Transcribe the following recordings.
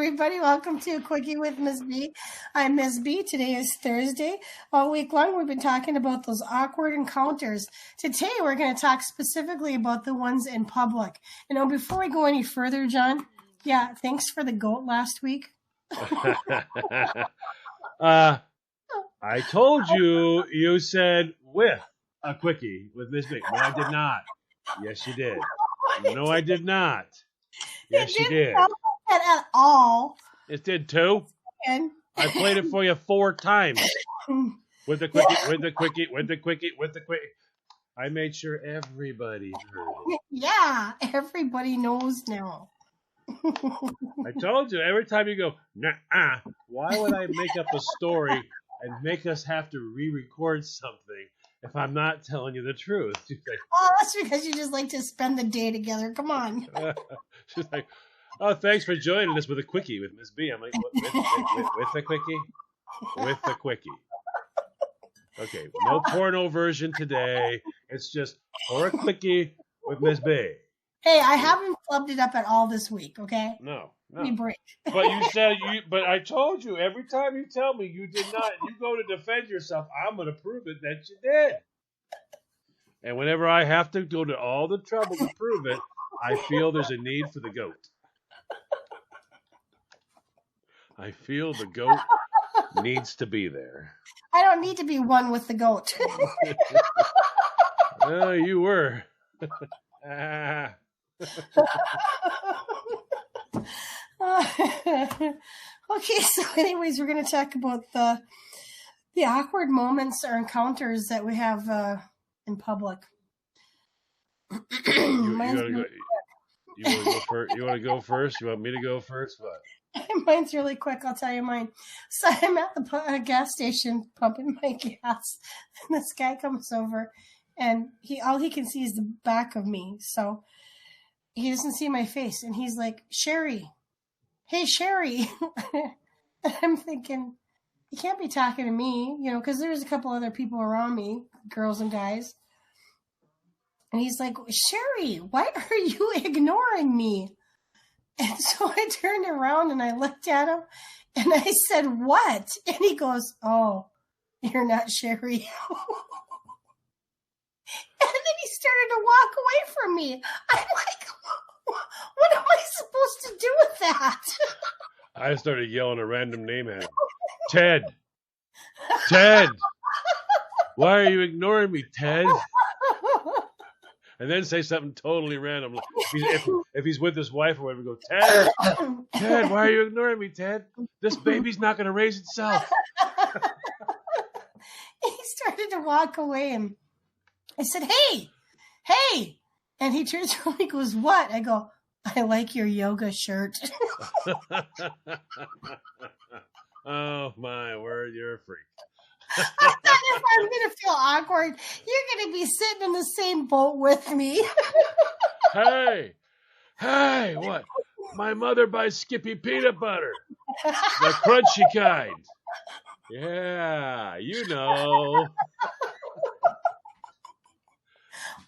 everybody. Welcome to a Quickie with Ms. B. I'm Ms. B. Today is Thursday. All week long, we've been talking about those awkward encounters. Today, we're going to talk specifically about the ones in public. Before we go any further, John, thanks for the goat last week. I told you, you said with a Quickie with Ms. B. No, I did not. Yes, you did. No, I did not. Yes, you did. At all. It did too. And I played it for you 4 times. With the Quickie, with the Quickie, with the Quickie, with the Quickie. I made sure everybody heard it. Yeah, everybody knows now. I told you, every time you go, nah, why would I make up a story and make us have to re-record something if I'm not telling you the truth? She's like, oh, that's because you just like to spend the day together. Come on. She's like, oh, thanks for joining us with a Quickie with Ms. B. I'm like, with the Quickie? With the Quickie. Okay, no porno version today. It's just for a Quickie with Ms. B. Hey, I haven't flubbed it up at all this week, okay? No. Give me a break. But you said but I told you, every time you tell me you did not, you go to defend yourself, I'm going to prove it that you did. And whenever I have to go to all the trouble to prove it, I feel there's a need for the goat. I feel the goat needs to be there. I don't need to be one with the goat. Oh, you were. Okay, so anyways, we're going to talk about the awkward moments or encounters that we have in public. You want to go first? You want me to go first? What? Mine's really quick. I'll tell you mine. So I'm at the gas station pumping my gas, and this guy comes over, and all he can see is the back of me. So he doesn't see my face, and he's like, Sherry. Hey, Sherry. And I'm thinking, he can't be talking to me, because there's a couple other people around me, girls and guys. And he's like, Sherry, why are you ignoring me? And so I turned around and I looked at him and I said, what? And he goes, oh, you're not Sherry. And then he started to walk away from me. I'm like, what am I supposed to do with that? I started yelling a random name at him. Ted. Ted. Why are you ignoring me, Ted? And then say something totally random. Like if he's with his wife or whatever, go, Ted, Ted, why are you ignoring me, Ted? This baby's not going to raise itself. He started to walk away, and I said, hey. And he turns around and he goes, what? I go, I like your yoga shirt. Oh, my word, you're a freak. I thought if I'm going to feel awkward, you're going to be sitting in the same boat with me. Hey, what? My mother buys Skippy peanut butter. The crunchy kind. Yeah, you know.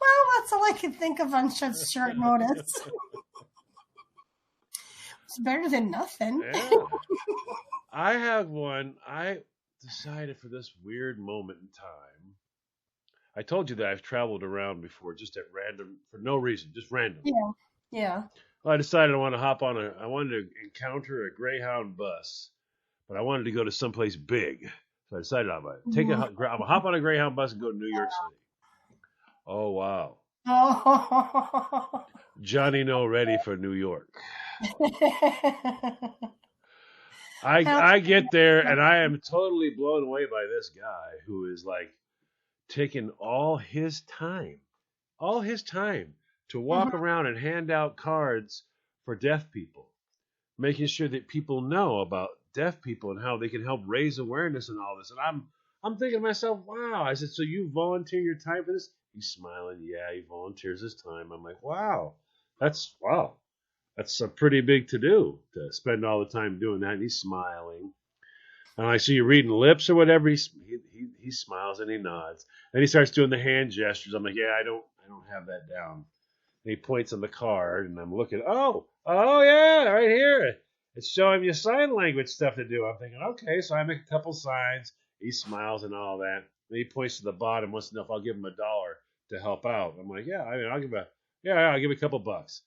Well, that's all I can think of on such short notice. It's better than nothing. Yeah. I have one. I decided for this weird moment in time. I told you that I've traveled around before just at random, for no reason, just random. Yeah. Well, I decided I wanted to encounter a Greyhound bus, but I wanted to go to someplace big. So I decided I'm gonna hop on a Greyhound bus and go to New York City. Oh, wow. Oh. Johnny No ready for New York. I get there and I am totally blown away by this guy who is like taking all his time to walk around and hand out cards for deaf people, making sure that people know about deaf people and how they can help raise awareness and all this. And I'm thinking to myself, wow. I said, so you volunteer your time for this? He's smiling. Yeah, he volunteers his time. I'm like, wow. That's a pretty big to-do to spend all the time doing that. And he's smiling. And I see you reading lips or whatever. He smiles and he nods. And he starts doing the hand gestures. I'm like, yeah, I don't have that down. And he points on the card, and I'm looking. Oh yeah, right here. It's showing you sign language stuff to do. I'm thinking, okay, so I make a couple signs. He smiles and all that. Then he points to the bottom. Wants to know if I'll give him $1 to help out. I'm like, yeah, I'll give I'll give a couple bucks.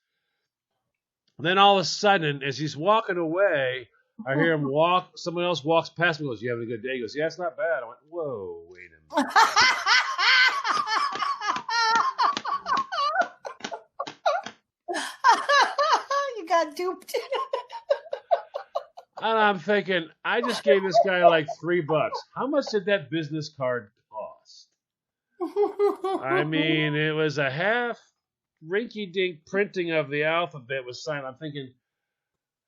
And then all of a sudden, as he's walking away, I hear him walk. Someone else walks past me. Goes, "You having a good day?" He goes, "Yeah, it's not bad." I went, "Whoa, wait a minute." You got duped. And I'm thinking, I just gave this guy like $3. How much did that business card cost? I mean, it was a half rinky-dink printing of the alphabet was signed. I'm thinking,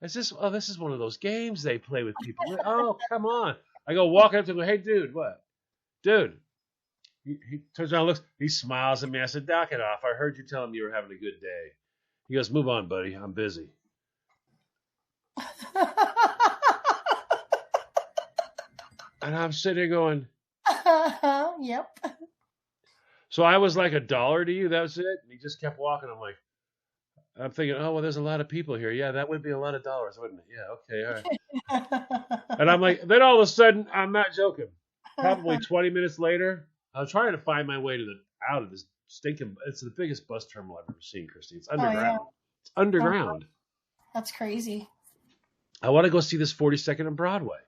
this is one of those games they play with people. Oh, come on. I go walking up to him, hey, dude, what? Dude. He turns around and looks, he smiles at me. I said, knock it off. I heard you tell him you were having a good day. He goes, move on, buddy. I'm busy. And I'm sitting there going, yep. So I was like $1 to you, that was it? And he just kept walking. I'm thinking, oh, well, there's a lot of people here. Yeah, that would be a lot of dollars, wouldn't it? Yeah, okay, all right. And I'm like, then all of a sudden, I'm not joking. Probably 20 minutes later, I was trying to find my way out of this stinking, it's the biggest bus terminal I've ever seen, Christy. It's underground. Oh, yeah. It's underground. That's crazy. I want to go see this 42nd and Broadway.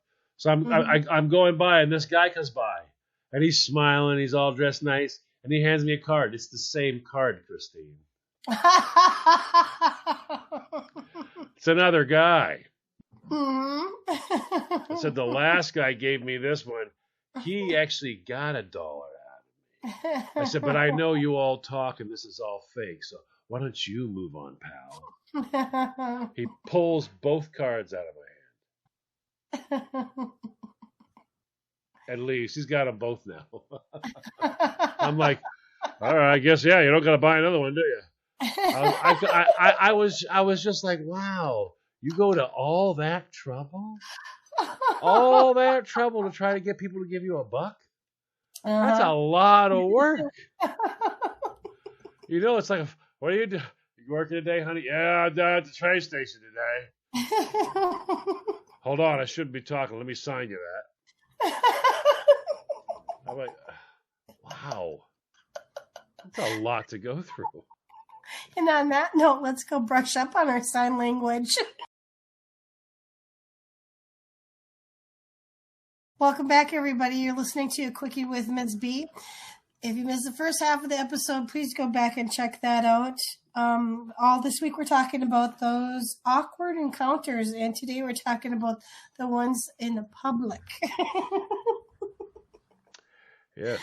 So I'm going by, and this guy comes by, and he's smiling, he's all dressed nice, and he hands me a card. It's the same card, Christine. It's another guy. I said, the last guy gave me this one. He actually got $1 out of me. I said, but I know you all talk, and this is all fake, so why don't you move on, pal? He pulls both cards out of my hand. At least he's got them both now. I'm like, all right, I guess, yeah, you don't got to buy another one, do you? I was just like, wow, you go to all that trouble? All that trouble to try to get people to give you $1? That's a lot of work. You know, it's like, what do? You working today, honey? Yeah, I'm down at the train station today. Hold on, I shouldn't be talking. Let me sign you that. I'm like, wow. That's a lot to go through. And on that note, let's go brush up on our sign language. Welcome back, everybody. You're listening to A Quickie with Ms. B. If you missed the first half of the episode, please go back and check that out. All this week we're talking about those awkward encounters, and today we're talking about the ones in the public. Yes.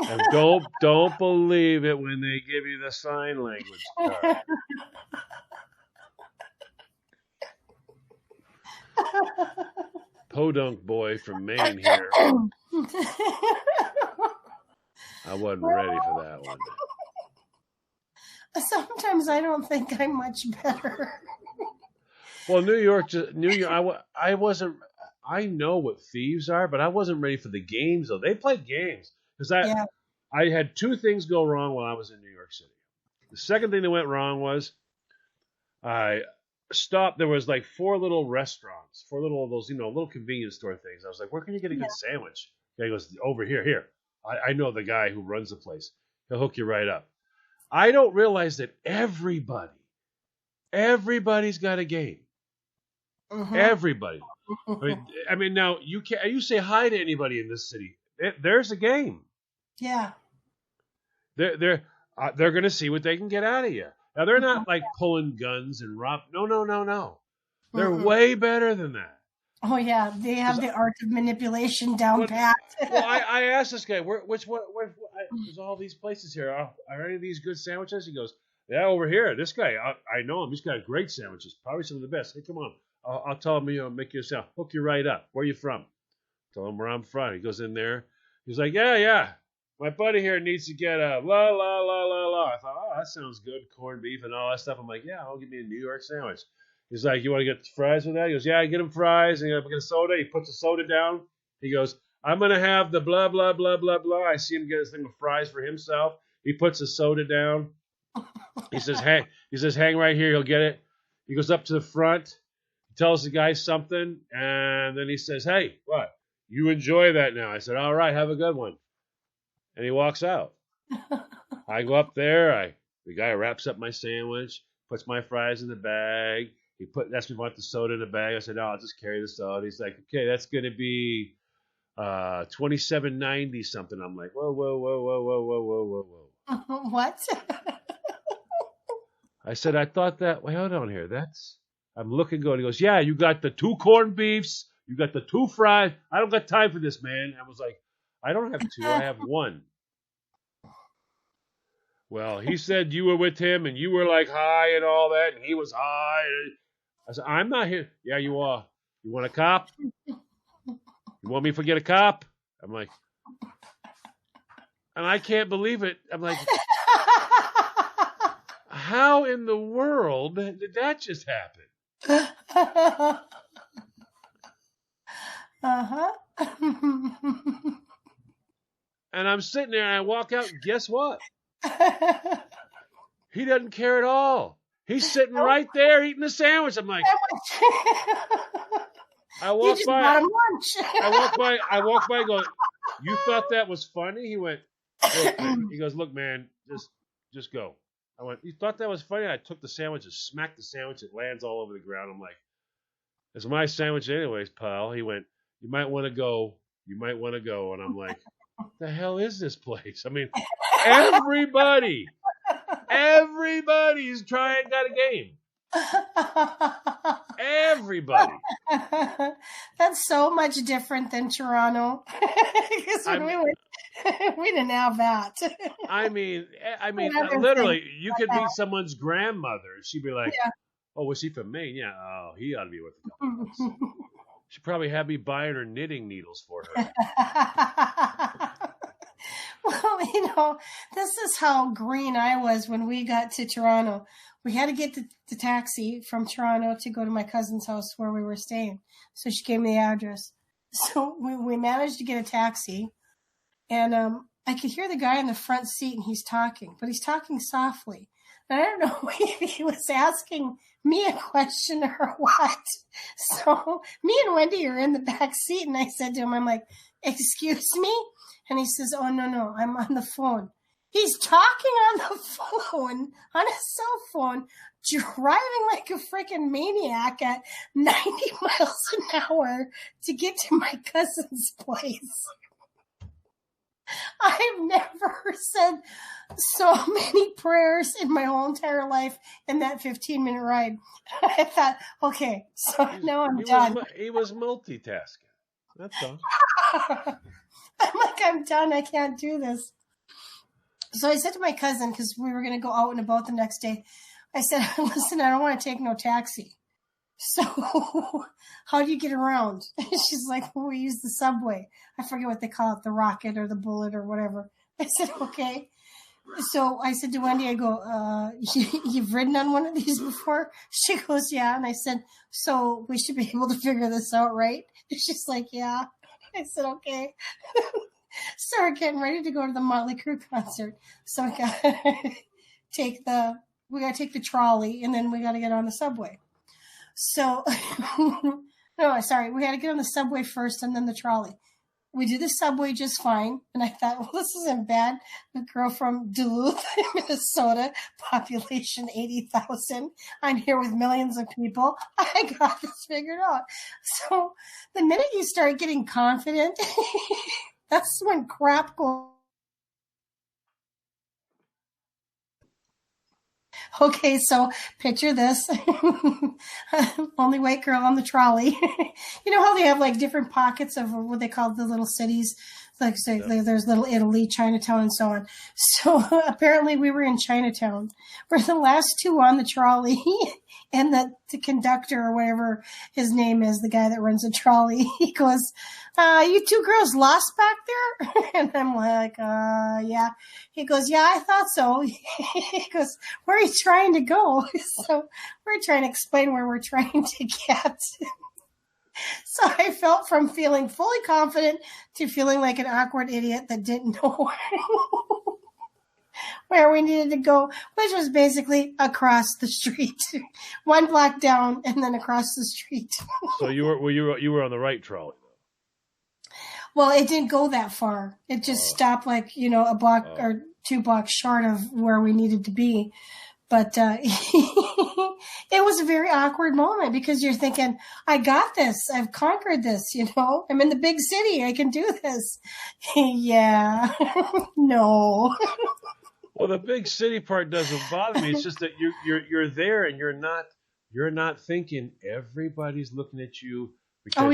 And don't believe it when they give you the sign language card. Podunk boy from Maine here. I wasn't ready for that one. Sometimes I don't think I'm much better. Well, New York, I wasn't. I know what thieves are, but I wasn't ready for the games though. They played games because I had two things go wrong while I was in New York City. The second thing that went wrong was I stopped. There was like four little restaurants, four little of those, little convenience store things. I was like, where can you get a good sandwich? He goes, over here. I know the guy who runs the place. He'll hook you right up. I don't realize that everybody's got a game. Mm-hmm. Everybody. I mean, now you say hi to anybody in this city. There's a game. Yeah. They're going to see what they can get out of you. Now they're not like pulling guns and rob. No. They're way better than that. Oh yeah, they have the art of manipulation down pat. Well, I asked this guy, there's all these places here. Are any of these good sandwiches? He goes, yeah, over here. This guy, I know him. He's got great sandwiches, probably some of the best. Hey, come on. I'll tell him, make you a sandwich. Hook you right up. Where are you from? Tell him where I'm from. He goes in there. He's like, yeah. My buddy here needs to get a la. I thought, oh, that sounds good. Corned beef and all that stuff. I'm like, yeah, I'll give me a New York sandwich. He's like, you want to get fries with that? He goes, yeah, I get him fries. And I'm get a soda. He puts the soda down. He goes, I'm going to have the blah, blah, blah, blah, blah. I see him get his thing of fries for himself. He puts the soda down. He says, hang right here. He'll get it. He goes up to the front. He tells the guy something, and then he says, "Hey, what? You enjoy that now." I said, "All right, have a good one." And he walks out. I go up there. The guy wraps up my sandwich, puts my fries in the bag. He asked me if I want the soda in the bag. I said, "No, I'll just carry the soda." He's like, "Okay, that's gonna be $27.90 something." I'm like, whoa, whoa, whoa, whoa, whoa, whoa, whoa, whoa, whoa. What? I said, "I thought that. Wait, hold on here. I'm looking good." He goes, "Yeah, you got the 2 corned beefs, you got the 2 fries. I don't got time for this, man." I was like, "I don't have 2. I have 1." Well, he said you were with him and you were like high and all that, and he was high. I said, "I'm not here." "Yeah, you are. You want a cop? You want me to forget a cop?" I'm like, and I can't believe it. I'm like, how in the world did that just happen? Uh-huh. And I'm sitting there and I walk out, and guess what? He doesn't care at all. He's sitting right there eating the sandwich. I'm like, I walk by. I walk by. Go, "You thought that was funny?" He went, "Look, man." He goes, "Look, man, just go." I went, "You thought that was funny?" I took the sandwich and smacked the sandwich. It lands all over the ground. I'm like, "It's my sandwich anyways, pal." He went, "You might want to go. You might want to go." And I'm like, the hell is this place? I mean, everybody's got a game. Everybody. That's so much different than Toronto. Because we didn't have that. I mean, literally, you could meet someone's grandmother. She'd be like, yeah. "Oh, was he from Maine? Yeah. Oh, he ought to be worth a couple bucks." She'd probably have me buying her knitting needles for her. Well, this is how green I was when we got to Toronto. We had to get the taxi from Toronto to go to my cousin's house where we were staying. So she gave me the address. So we managed to get a taxi. And I could hear the guy in the front seat, and he's talking. But he's talking softly. And I don't know if he was asking me a question or what. So me and Wendy are in the back seat, and I said to him, I'm like, "Excuse me?" And he says, "Oh, no, I'm on the phone." He's talking on the phone, on his cell phone, driving like a freaking maniac at 90 miles an hour to get to my cousin's place. I've never said so many prayers in my whole entire life in that 15-minute ride. I thought, okay, so now I'm done. He was multitasking. That's all. I'm like, I'm done. I can't do this. So I said to my cousin, because we were going to go out and about the next day, I said, "Listen, I don't want to take no taxi. So how do you get around?" She's like, "Well, we use the subway." I forget what they call it, the Rocket or the Bullet or whatever. I said, "Okay." So I said to Wendy, I go, "You've ridden on one of these before?" She goes, "Yeah." And I said, "So we should be able to figure this out, right?" She's like, "Yeah." I said, "Okay." So we're getting ready to go to the Motley Crue concert. So we got to take the trolley, and then we got to get on the subway. So, no, sorry, we had to get on the subway first and then the trolley. We did the subway just fine, and I thought, well, this isn't bad. A girl from Duluth, Minnesota, population 80,000. I'm here with millions of people. I got this figured out. So the minute you start getting confident, that's when crap goes. Okay, so picture this. Only white girl on the trolley. You know how they have like different pockets of what they call the little cities? Like, so there's Little Italy, Chinatown, and so on. So apparently we were in Chinatown. We're the last two on the trolley. And the conductor or whatever his name is, the guy that runs the trolley, he goes, "You two girls lost back there?" And I'm like, yeah. He goes, "Yeah, I thought so." He goes, "Where are you trying to go?" So we're trying to explain where we're trying to get. So I felt from feeling fully confident to feeling like an awkward idiot that didn't know where we needed to go, which was basically across the street, 1 block down, and then across the street. So you were on the right trolley. Well, it didn't go that far. It just stopped like, a block or 2 blocks short of where we needed to be. But it was a very awkward moment because you're thinking, I got this. I've conquered this, I'm in the big city. I can do this. Yeah. No. Well, the big city part doesn't bother me. It's just that you're there and you're not thinking everybody's looking at you because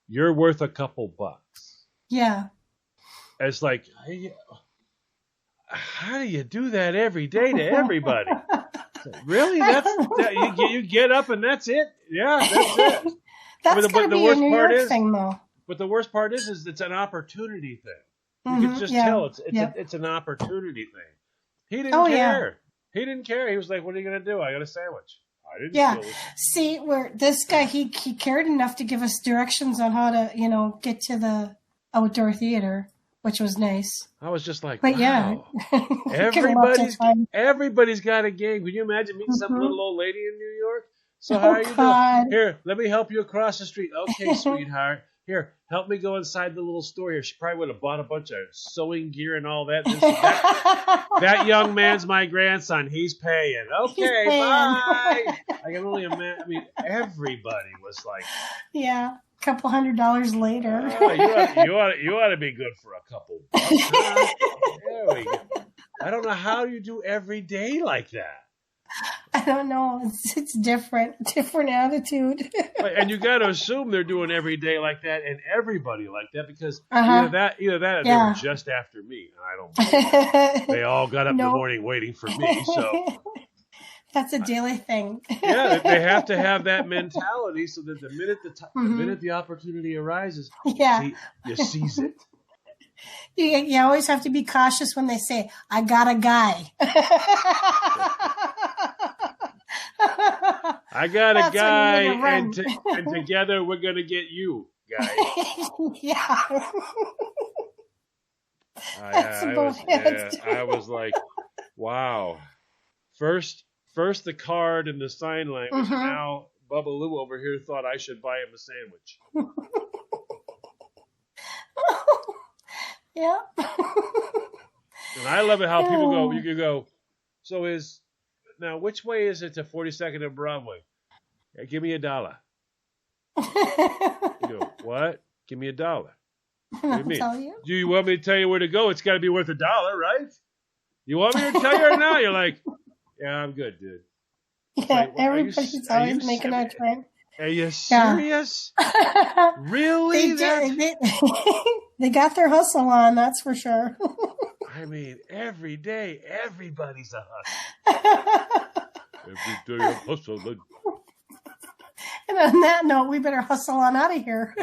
you're worth a couple bucks. Yeah. It's like, how do you do that every day to everybody? Really? You get up and that's it? Yeah, that's it. That's going to be a New York thing, though. But the worst part is it's an opportunity thing. You can just tell it's an opportunity thing. He didn't care. Yeah. He didn't care. He was like, "What are you going to do? I got a sandwich." I didn't. Yeah. See, where this guy he cared enough to give us directions on how to get to the outdoor theater, which was nice. I was just like, but wow. Everybody's got a game. Can you imagine meeting some little old lady in New York? So how are you doing? Here, let me help you across the street. Okay, sweetheart. Here, help me go inside the little store here. She probably would have bought a bunch of sewing gear and all that. That young man's my grandson. He's paying. Okay, bye. I can only imagine. I mean, everybody was like, yeah. Couple $100 later. You ought to be good for a couple bucks. Huh? There we go. I don't know how you do every day like that. I don't know. It's different attitude. And you got to assume they're doing every day like that and everybody like that because either that or they were just after me. I don't believe they all got up in the morning waiting for me. So that's a daily thing. Yeah, they have to have that mentality so that the minute the opportunity arises, you seize it. You always have to be cautious when they say, "I got a guy." I got a guy, and together we're gonna get you, guy. Yeah. I was like, wow. First the card and the sign language, and now Bubba Lou over here thought I should buy him a sandwich. Yeah. And I love it how people go, you can go, now which way is it to 42nd and Broadway? Hey, give me $1. You go, what? Give me $1. What do you mean? Tell you? Do you want me to tell you where to go? It's got to be worth $1, right? You want me to tell you or not? You're like, yeah, I'm good, dude. Yeah, everybody's always making our turn. Are you serious? Really? They got their hustle on, that's for sure. I mean, every day, everybody's a hustler. Every day I'm hustling. And on that note, we better hustle on out of here.